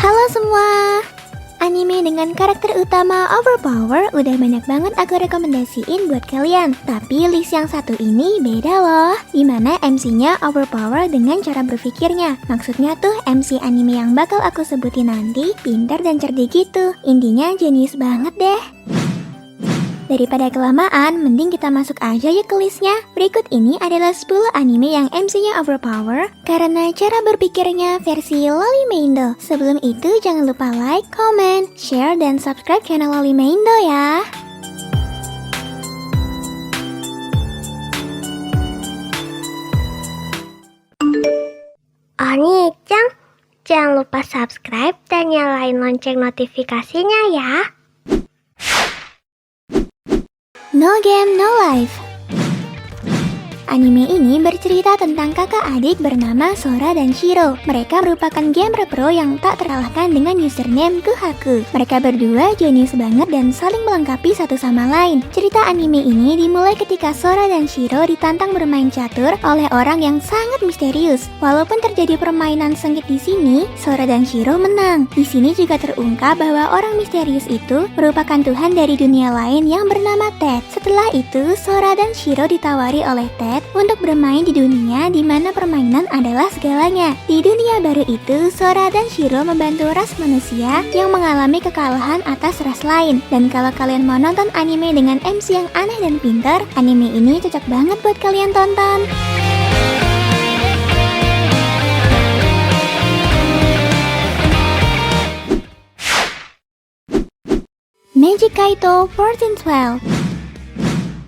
Halo semua. Anime dengan karakter utama overpower udah banyak banget aku rekomendasiin buat kalian. Tapi list yang satu ini beda loh, dimana MC-nya overpower dengan cara berpikirnya. Maksudnya tuh MC anime yang bakal aku sebutin nanti pintar dan cerdik gitu. Intinya jenius banget deh. Daripada kelamaan, mending kita masuk aja ya ke listnya. Berikut ini adalah 10 anime yang MC-nya overpower karena cara berpikirnya versi Loli Meindo. Sebelum itu jangan lupa like, comment, share, dan subscribe channel Loli Meindo ya. Oni-chan, jangan lupa subscribe dan nyalain lonceng notifikasinya ya. No Game No Life. Anime ini bercerita tentang kakak adik bernama Sora dan Shiro. Mereka merupakan gamer pro yang tak terkalahkan dengan username Kuhaku. Mereka berdua jenius banget dan saling melengkapi satu sama lain. Cerita anime ini dimulai ketika Sora dan Shiro ditantang bermain catur oleh orang yang sangat misterius. Walaupun terjadi permainan sengit di sini, Sora dan Shiro menang. Di sini juga terungkap bahwa orang misterius itu merupakan Tuhan dari dunia lain yang bernama Ted. Setelah itu, Sora dan Shiro ditawari oleh Ted untuk bermain di dunia di mana permainan adalah segalanya. Di dunia baru itu, Sora dan Shiro membantu ras manusia yang mengalami kekalahan atas ras lain. Dan kalau kalian mau nonton anime dengan MC yang aneh dan pintar, anime ini cocok banget buat kalian tonton. Magic Kaito 1412.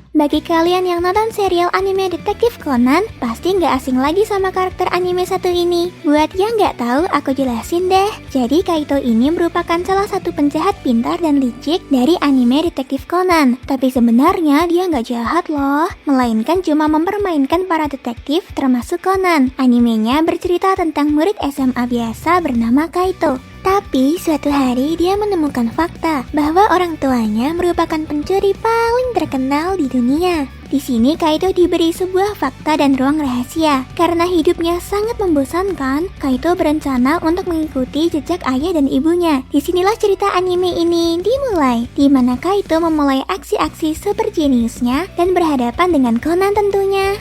Bagi kalian yang nonton serial anime Detektif Conan, pasti nggak asing lagi sama karakter anime satu ini. Buat yang nggak tahu, aku jelasin deh. Jadi Kaito ini merupakan salah satu penjahat pintar dan licik dari anime Detektif Conan. Tapi sebenarnya dia nggak jahat loh, melainkan cuma mempermainkan para detektif termasuk Conan. Animenya bercerita tentang murid SMA biasa bernama Kaito. Tapi suatu hari dia menemukan fakta bahwa orang tuanya merupakan pencuri paling terkenal di dunia. Di sini Kaito diberi sebuah fakta dan ruang rahasia. Karena hidupnya sangat membosankan, Kaito berencana untuk mengikuti jejak ayah dan ibunya. Disinilah cerita anime ini dimulai, di mana Kaito memulai aksi-aksi super jeniusnya dan berhadapan dengan Conan tentunya.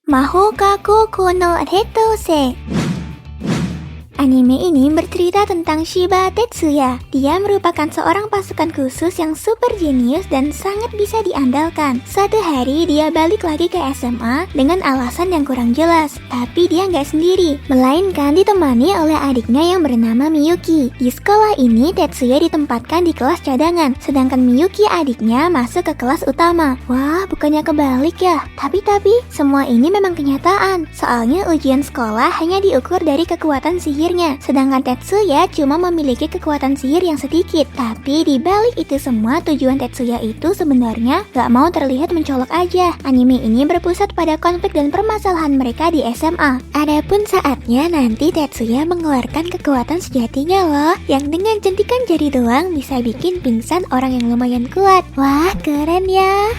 Mahoukaku no Retose. Anime ini bercerita tentang Shiba Tetsuya. Dia merupakan seorang pasukan khusus yang super jenius dan sangat bisa diandalkan. Suatu hari dia balik lagi ke SMA dengan alasan yang kurang jelas. Tapi dia nggak sendiri, melainkan ditemani oleh adiknya yang bernama Miyuki. Di sekolah ini Tetsuya ditempatkan di kelas cadangan, sedangkan Miyuki adiknya masuk ke kelas utama. Wah, bukannya kebalik ya? Tapi semua ini memang kenyataan. Soalnya ujian sekolah hanya diukur dari kekuatan sihir, sedangkan Tetsuya cuma memiliki kekuatan sihir yang sedikit. Tapi di balik itu semua, tujuan Tetsuya itu sebenarnya gak mau terlihat mencolok aja. Anime ini berpusat pada konflik dan permasalahan mereka di SMA. Adapun saatnya nanti Tetsuya mengeluarkan kekuatan sejatinya loh, yang dengan jentikan jari doang bisa bikin pingsan orang yang lumayan kuat. Wah, keren ya.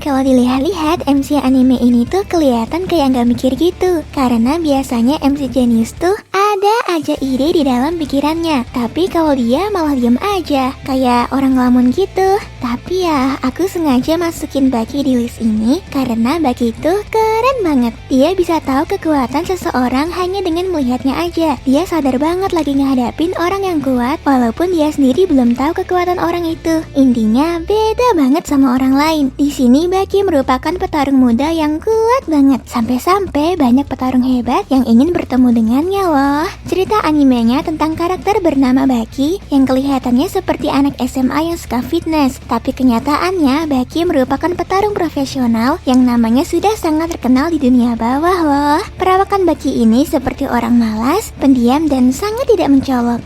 Kalau dilihat-lihat MC anime ini tuh kelihatan kayak nggak mikir gitu, karena biasanya MC jenius tuh ada aja ide di dalam pikirannya. Tapi kalau dia malah diem aja, kayak orang ngelamun gitu. Tapi ya, aku sengaja masukin Baki di list ini karena Baki itu keren banget. Dia bisa tahu kekuatan seseorang hanya dengan melihatnya aja. Dia sadar banget lagi ngadapin orang yang kuat, walaupun dia sendiri belum tahu kekuatan orang itu. Intinya beda banget sama orang lain. Di sini Baki merupakan petarung muda yang kuat banget. Sampai-sampai banyak petarung hebat yang ingin bertemu dengannya loh. Cerita animenya tentang karakter bernama Baki yang kelihatannya seperti anak SMA yang suka fitness. Tapi kenyataannya Baki merupakan petarung profesional yang namanya sudah sangat terkenal di dunia bawah loh. Perawakan Baki ini seperti orang malas, pendiam, dan sangat tidak mencolok.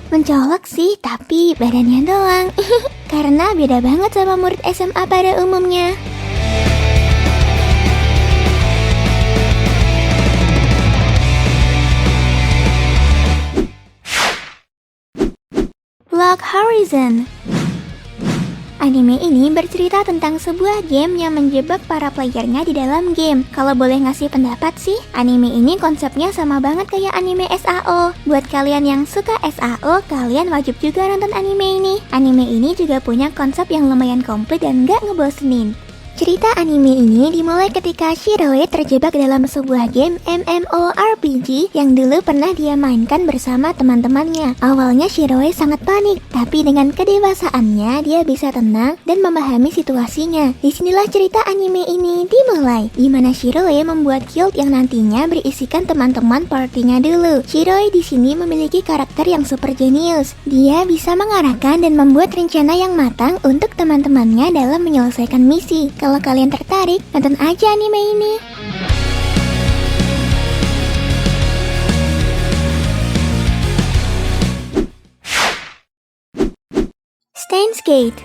Mencolok sih, tapi badannya doang. Karena beda banget sama murid SMA pada umumnya. Block Horizon. Anime ini bercerita tentang sebuah game yang menjebak para playernya di dalam game. Kalau boleh ngasih pendapat sih, anime ini konsepnya sama banget kayak anime SAO. Buat kalian yang suka SAO, kalian wajib juga nonton anime ini. Anime ini juga punya konsep yang lumayan komplit dan gak ngebosenin. Cerita anime ini dimulai ketika Shiroe terjebak dalam sebuah game MMORPG yang dulu pernah dia mainkan bersama teman-temannya. Awalnya Shiroe sangat panik, tapi dengan kedewasaannya dia bisa tenang dan memahami situasinya. Disinilah cerita anime ini dimulai, di mana Shiroe membuat guild yang nantinya berisikan teman-teman partinya dulu. Shiroe di sini memiliki karakter yang super jenius. Dia bisa mengarahkan dan membuat rencana yang matang untuk teman-temannya dalam menyelesaikan misi. Kalau kalian tertarik, nonton aja anime ini. Steins Gate.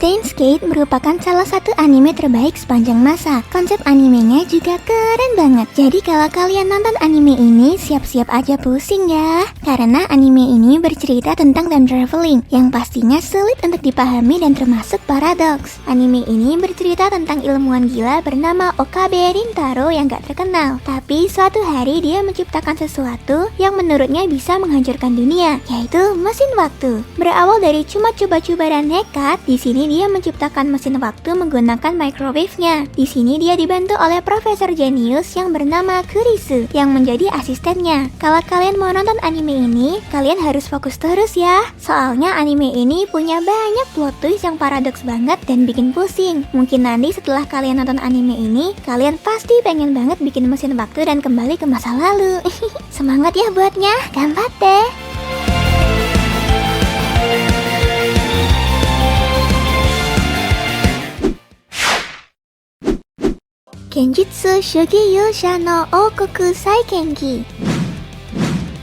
Steins Gate merupakan salah satu anime terbaik sepanjang masa. Konsep animenya juga keren banget. Jadi kalau kalian nonton anime ini, siap-siap aja pusing ya. Karena anime ini bercerita tentang time traveling yang pastinya sulit untuk dipahami dan termasuk paradoks. Anime ini bercerita tentang ilmuwan gila bernama Okabe Rintaro yang gak terkenal. Tapi suatu hari dia menciptakan sesuatu yang menurutnya bisa menghancurkan dunia, yaitu mesin waktu. Berawal dari cuma coba-coba dan nekat, di sini dia menciptakan mesin waktu menggunakan microwave-nya. Di sini dia dibantu oleh profesor jenius yang bernama Kurisu yang menjadi asistennya. Kalau kalian mau nonton anime ini, kalian harus fokus terus ya. Soalnya anime ini punya banyak plot twist yang paradoks banget dan bikin pusing. Mungkin nanti setelah kalian nonton anime ini, kalian pasti pengen banget bikin mesin waktu dan kembali ke masa lalu. Semangat ya buatnya, ganbatte! Genjutsu Shugeyusha no Okoku Saikenki.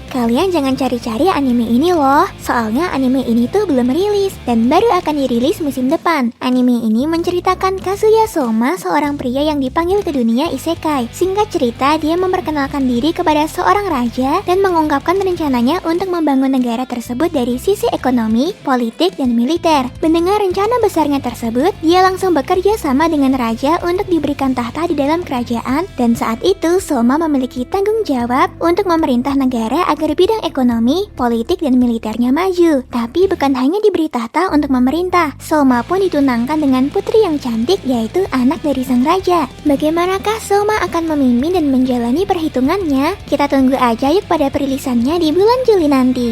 Kalian jangan cari-cari anime ini loh, soalnya anime ini tuh belum rilis dan baru akan dirilis musim depan. Anime ini menceritakan Kazuya Soma, seorang pria yang dipanggil ke dunia isekai. Singkat cerita, dia memperkenalkan diri kepada seorang raja dan mengungkapkan rencananya untuk membangun negara tersebut dari sisi ekonomi, politik, dan militer. Mendengar rencana besarnya tersebut, dia langsung bekerja sama dengan raja untuk diberikan tahta di dalam kerajaan, dan saat itu Soma memiliki tanggung jawab untuk memerintah negara agar bidang ekonomi, politik, dan militernya maju. Tapi bukan hanya diberi tahta untuk memerintah, Soma pun ditunangkan dengan putri yang cantik, yaitu anak dari sang raja. Bagaimanakah Soma akan memimpin dan menjalani perhitungannya? Kita tunggu aja yuk pada perilisannya di bulan Juli nanti.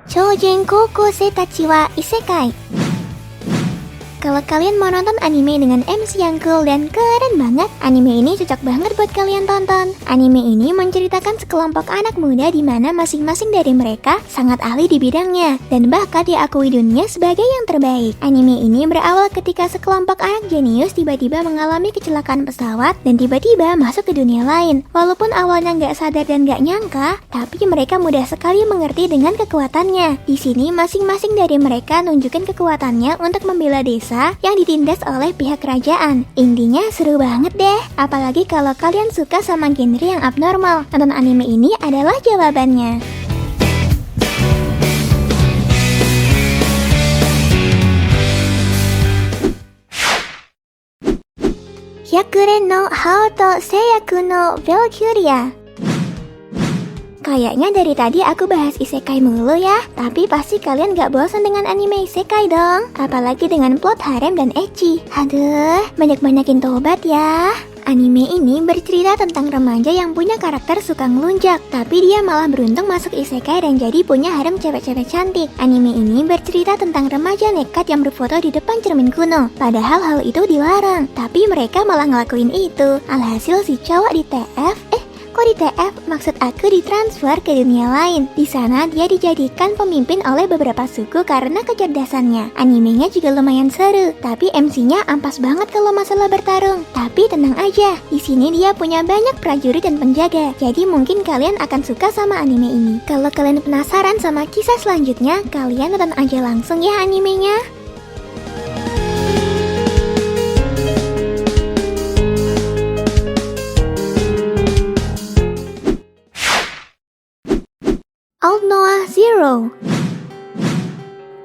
Choujin Koukosei Tachi wa Isekai. Kalau kalian mau nonton anime dengan MC yang cool dan keren banget, anime ini cocok banget buat kalian tonton. Anime ini menceritakan sekelompok anak muda di mana masing-masing dari mereka sangat ahli di bidangnya dan bahkan diakui dunia sebagai yang terbaik. Anime ini berawal ketika sekelompok anak jenius tiba-tiba mengalami kecelakaan pesawat dan tiba-tiba masuk ke dunia lain. Walaupun awalnya nggak sadar dan nggak nyangka, tapi mereka mudah sekali mengerti dengan kekuatannya. Di sini masing-masing dari mereka nunjukin kekuatannya untuk membela desa yang ditindas oleh pihak kerajaan. Intinya seru banget deh. Apalagi kalau kalian suka sama genre yang abnormal, nonton anime ini adalah jawabannya. Hyakuren no Haoto Seiyaku no Valkyria. Kayaknya dari tadi aku bahas isekai mulu ya, tapi pasti kalian gak bosan dengan anime isekai dong. Apalagi dengan plot harem dan ecchi. Aduh, banyak-banyakin tobat ya. Anime ini bercerita tentang remaja yang punya karakter suka ngelunjak, tapi dia malah beruntung masuk isekai dan jadi punya harem cewek-cewek cantik. Anime ini bercerita tentang remaja nekat yang berfoto di depan cermin kuno. Padahal hal itu dilarang, tapi mereka malah ngelakuin itu. Alhasil si cowok di TF, kok di TF? Maksud aku ditransfer ke dunia lain. Di sana dia dijadikan pemimpin oleh beberapa suku karena kecerdasannya. Animenya juga lumayan seru, tapi MC-nya ampas banget kalau masalah bertarung. Tapi tenang aja, di sini dia punya banyak prajurit dan penjaga. Jadi mungkin kalian akan suka sama anime ini. Kalau kalian penasaran sama kisah selanjutnya, kalian nonton aja langsung ya animenya. Old Noah Zero.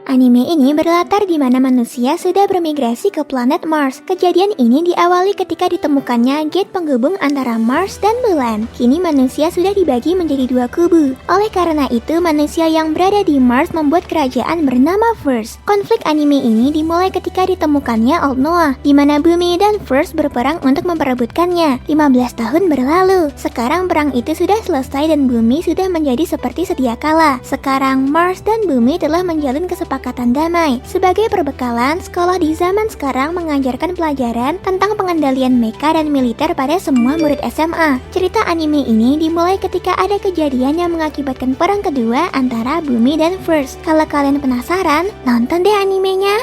Anime ini berlatar di mana manusia sudah bermigrasi ke planet Mars. Kejadian ini diawali ketika ditemukannya gate penghubung antara Mars dan bulan. Kini manusia sudah dibagi menjadi dua kubu. Oleh karena itu, manusia yang berada di Mars membuat kerajaan bernama First. Konflik anime ini dimulai ketika ditemukannya Old Noah, di mana Bumi dan First berperang untuk memperebutkannya. 15 tahun berlalu. Sekarang perang itu sudah selesai dan Bumi sudah menjadi seperti sedia kala. Sekarang Mars dan Bumi telah menjalin kesepakatan damai. Sebagai perbekalan, sekolah di zaman sekarang mengajarkan pelajaran tentang pengendalian mecha dan militer pada semua murid SMA. Cerita anime ini dimulai ketika ada kejadian yang mengakibatkan perang kedua antara Bumi dan First. Kalau kalian penasaran, nonton deh animenya.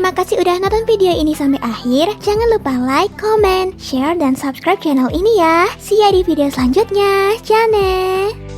Terima kasih udah nonton video ini sampai akhir. Jangan lupa like, comment, share, dan subscribe channel ini ya. See ya di video selanjutnya. Jane.